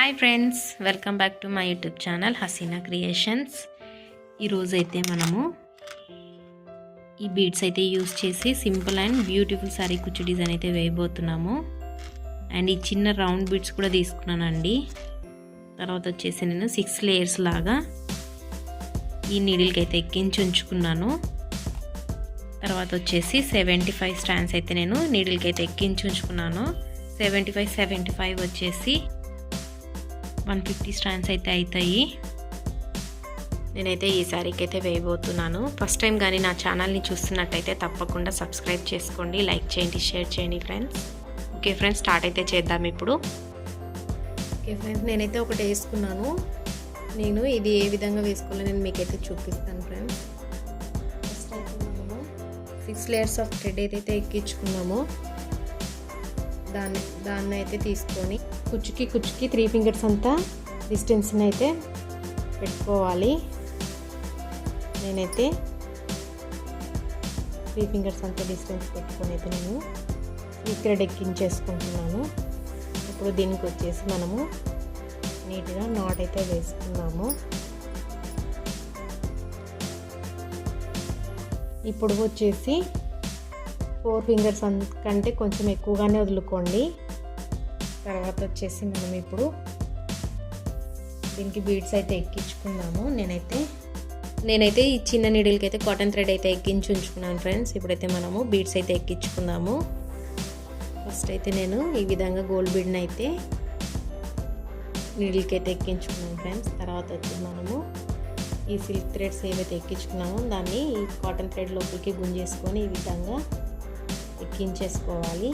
Hi friends, welcome back to my YouTube channel Haseena creations. ఈరోజు అయితే మనము ఈ బీడ్స్ అయితే యూస్ చేసి సింపుల్ అండ్ బ్యూటిఫుల్ సారీ కుచ్చు డిజైన్ అయితే వేయబోతున్నాము. అండ్ ఈ చిన్న రౌండ్ బీడ్స్ కూడా తీసుకున్నానండి. తర్వాత వచ్చేసి నేను 6 లేయర్స్ లాగా ఈ నీడిల్కి అయితే ఎక్కించి ఉంచుకున్నాను. తర్వాత వచ్చేసి 75 స్టాండ్స్ అయితే నేను నీడిల్కి అయితే ఎక్కించి ఉంచుకున్నాను. 75 వచ్చేసి 150 స్టాండ్స్ అయితే అవుతాయి. నేనైతే ఈ శారీకి అయితే వేయబోతున్నాను. ఫస్ట్ టైం కానీ నా ఛానల్ని చూస్తున్నట్టయితే తప్పకుండా సబ్స్క్రైబ్ చేసుకోండి, లైక్ చేయండి, షేర్ చేయండి ఫ్రెండ్స్. ఓకే ఫ్రెండ్స్, స్టార్ట్ అయితే చేద్దాం ఇప్పుడు. ఓకే ఫ్రెండ్స్, నేనైతే ఒకటి వేసుకున్నాను. నేను ఇది ఏ విధంగా వేసుకోవాలో నేను మీకైతే చూపిస్తాను ఫ్రెండ్స్. ఫస్ట్ అయితే మనము 6 లేయర్స్ ఆఫ్ థ్రెడ్ ఏదైతే ఎక్కించుకున్నామో దాన్ని అయితే తీసుకొని కుచ్చుకి 3 ఫింగర్స్ అంతా డిస్టెన్స్ని అయితే పెట్టుకోవాలి. నేనైతే 3 ఫింగర్స్ అంతా డిస్టెన్స్ పెట్టుకొని అయితే నేను ఈ థ్రెడ్ ఎక్కించేసుకుంటున్నాను. ఇప్పుడు దీనికి వచ్చేసి మనము నీట్గా నాట్ అయితే వేసుకున్నాము. ఇప్పుడు వచ్చేసి 4 ఫింగర్స్ కంటే కొంచెం ఎక్కువగానే వదులుకోండి. తర్వాత వచ్చేసి మనం ఇప్పుడు దీనికి బీడ్స్ అయితే ఎక్కించుకుందాము. నేనైతే ఈ చిన్న నీడిల్కి అయితే కాటన్ థ్రెడ్ అయితే ఎక్కించి ఉంచుకున్నాను ఫ్రెండ్స్. ఇప్పుడైతే మనము బీడ్స్ అయితే ఎక్కించుకుందాము. ఫస్ట్ అయితే నేను ఈ విధంగా గోల్డ్ బీడ్ని అయితే నీడిల్కి అయితే ఎక్కించుకున్నాను ఫ్రెండ్స్. తర్వాత వచ్చి మనము ఈ సిల్క్ థ్రెడ్స్ ఏవైతే ఎక్కించుకున్నామో దాన్ని ఈ కాటన్ థ్రెడ్ లోపలికి గుంజేసుకొని ఈ విధంగా ఎక్కించేసుకోవాలి.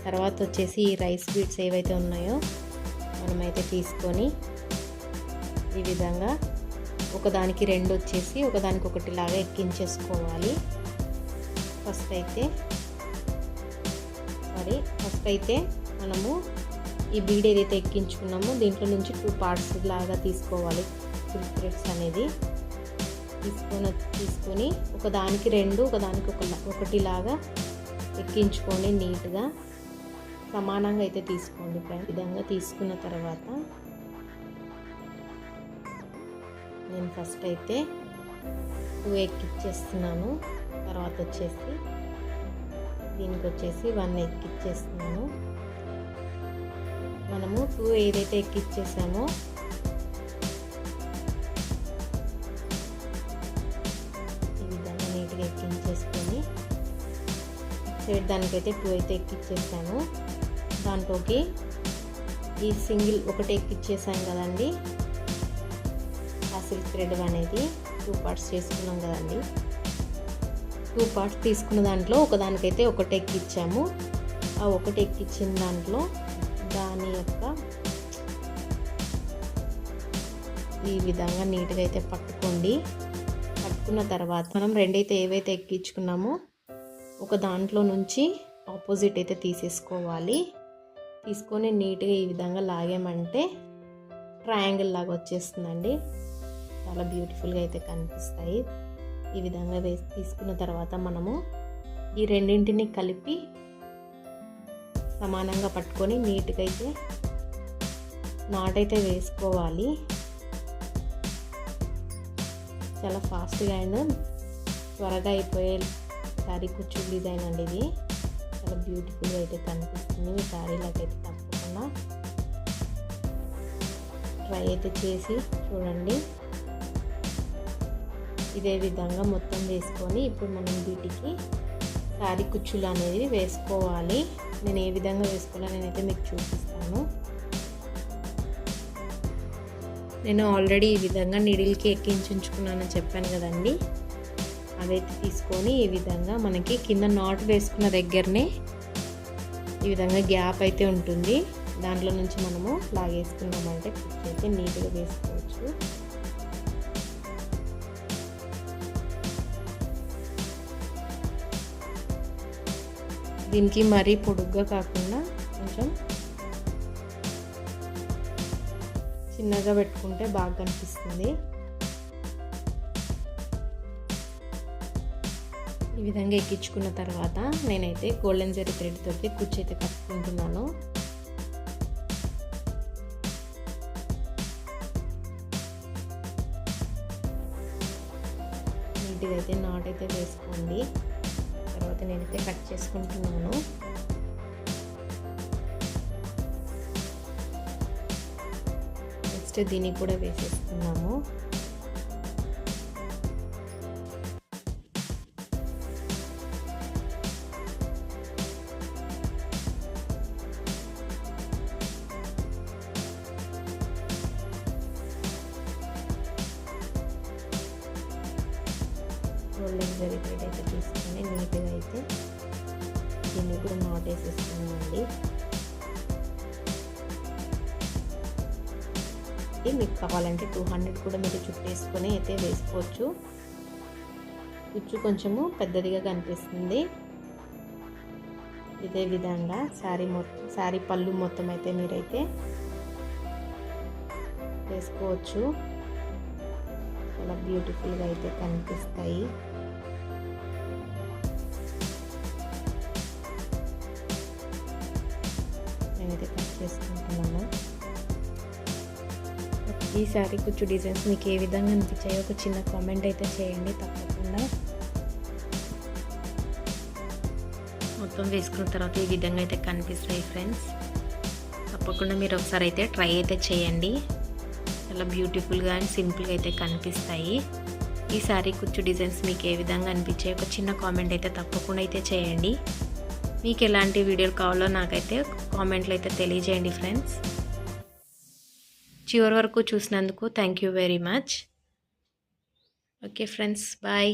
తర్వాత వచ్చేసి ఈ రైస్ బీడ్స్ ఏవైతే ఉన్నాయో మనమైతే తీసుకొని ఈ విధంగా ఒకదానికి 2 వచ్చేసి ఒకదానికి 1 లాగా ఎక్కించేసుకోవాలి. ఫస్ట్ అయితే మనము ఈ బీడ్ ఏదైతే ఎక్కించుకున్నామో దీంట్లో నుంచి 2 పార్ట్స్ లాగా తీసుకోవాలి. సిల్క్ థ్రెడ్స్ అనేది తీసుకొని ఒకదానికి 2 ఒకదానికి 1 లాగా ఎక్కించుకొని నీట్గా సమానంగా అయితే తీసుకోండి ఫ్రెండ్స్. విధంగా తీసుకున్న తర్వాత నేను ఫస్ట్ అయితే 2 ఎక్కిచ్చేస్తున్నాను. తర్వాత వచ్చేసి దీనికి వచ్చేసి 1 ఎక్కిచ్చేస్తున్నాను. మనము 2 ఏదైతే ఎక్కిచ్చేసామో ఈ విధంగా నీట్గా ఎక్కించేసుకొని సైడ్ దానికైతే 2 అయితే ఎక్కిచ్చేసాను. దాంట్లోకి ఈ సింగిల్ 1 ఎక్కిచ్చేసాను కదండి, ఆ సిల్క్ థ్రెడ్ అనేది 2 పార్ట్స్ చేసుకున్నాం కదండి. 2 పార్ట్స్ తీసుకున్న దాంట్లో ఒకదానికైతే 1 ఎక్కిచ్చాము. ఆ 1 ఎక్కిచ్చిన దాంట్లో దాని యొక్క ఈ విధంగా నీట్గా అయితే పట్టుకున్న తర్వాత మనం 2 అయితే ఏవైతే ఎక్కించుకున్నామో ఒక దాంట్లో నుంచి ఆపోజిట్ అయితే తీసేసుకోవాలి. తీసుకొని నీట్గా ఈ విధంగా లాగామంటే ట్రయాంగిల్ లాగా వచ్చేస్తుందండి. చాలా బ్యూటిఫుల్గా అయితే కనిపిస్తాయి. ఈ విధంగా తీసుకున్న తర్వాత మనము ఈ రెండింటిని కలిపి సమానంగా పట్టుకొని నీట్గా అయితే నాట్ అయితే వేసుకోవాలి. చాలా ఫాస్ట్గా అండ్ త్వరగా అయిపోయే శారీ కుచ్చు డిజైన్ అండి. ఇది చాలా బ్యూటిఫుల్గా అయితే కనిపిస్తుంది. ఈ శారీలోకి అయితే తప్పకుండా ట్రై అయితే చేసి చూడండి. ఇదే విధంగా మొత్తం వేసుకొని ఇప్పుడు మనం వీటికి శారీ కుచ్చులు అనేది వేసుకోవాలి. నేను ఏ విధంగా వేసుకోవాలో నేనైతే మీకు చూపిస్తాను. నేను ఆల్రెడీ ఈ విధంగా నీడిల్కి ఎక్కించుకున్నానని చెప్పాను కదండి. అవైతే తీసుకొని ఈ విధంగా మనకి కింద నాట్ వేసుకున్న దగ్గరనే ఈ విధంగా గ్యాప్ అయితే ఉంటుంది. దాంట్లో నుంచి మనము లాగేసుకున్నామంటే కుచ్చు అయితే నీట్గా వేసుకోవచ్చు. దీనికి మరీ పొడుగ్గా కాకుండా కొంచెం చిన్నగా పెట్టుకుంటే బాగా కనిపిస్తుంది. ఈ విధంగా ఎక్కించుకున్న తర్వాత నేనైతే గోల్డెన్ జరీ థ్రెడ్ తోటి కుచ్చు అయితే కట్టుకుంటున్నాను. నీట్గా అయితే నాటైతే వేసుకోండి. తర్వాత నేనైతే కట్ చేసుకుంటున్నాను. నెక్స్ట్ దీన్ని కూడా వేసేస్తున్నాము. గోల్డెన్ జరీ థ్రెడ్ అయితే తీసుకొని నీట్గా అయితే దీన్ని కూడా నాట్ వేసేస్తున్నామండి. మీకు కావాలంటే 200 కూడా మీరు చుట్టేసుకొని అయితే వేసుకోవచ్చు. కుచ్చు కొంచెము పెద్దదిగా కనిపిస్తుంది. ఇదే విధంగా శారీ పళ్ళు మొత్తం అయితే మీరైతే వేసుకోవచ్చు. చాలా బ్యూటిఫుల్గా అయితే కనిపిస్తాయి. నేనైతే కట్ చేసుకుంటున్నాను. ఈ శారీ కుచ్చు డిజైన్స్ మీకు ఏ విధంగా అనిపించాయో ఒక చిన్న కామెంట్ అయితే చేయండి తప్పకుండా. మొత్తం వేసుకున్న తర్వాత ఈ విధంగా అయితే కనిపిస్తాయి ఫ్రెండ్స్. తప్పకుండా మీరు ఒకసారి అయితే ట్రై అయితే చేయండి. చాలా బ్యూటిఫుల్గా అండ్ సింపుల్గా అయితే కనిపిస్తాయి. ఈ శారీ కుచ్చు డిజైన్స్ మీకు ఏ విధంగా అనిపించాయి ఒక చిన్న కామెంట్ అయితే తప్పకుండా అయితే చేయండి. మీకు ఎలాంటి వీడియోలు కావాలో నాకైతే కామెంట్లో అయితే తెలియజేయండి ఫ్రెండ్స్. చివరి వరకు చూసినందుకు thank you very much. Okay friends, bye.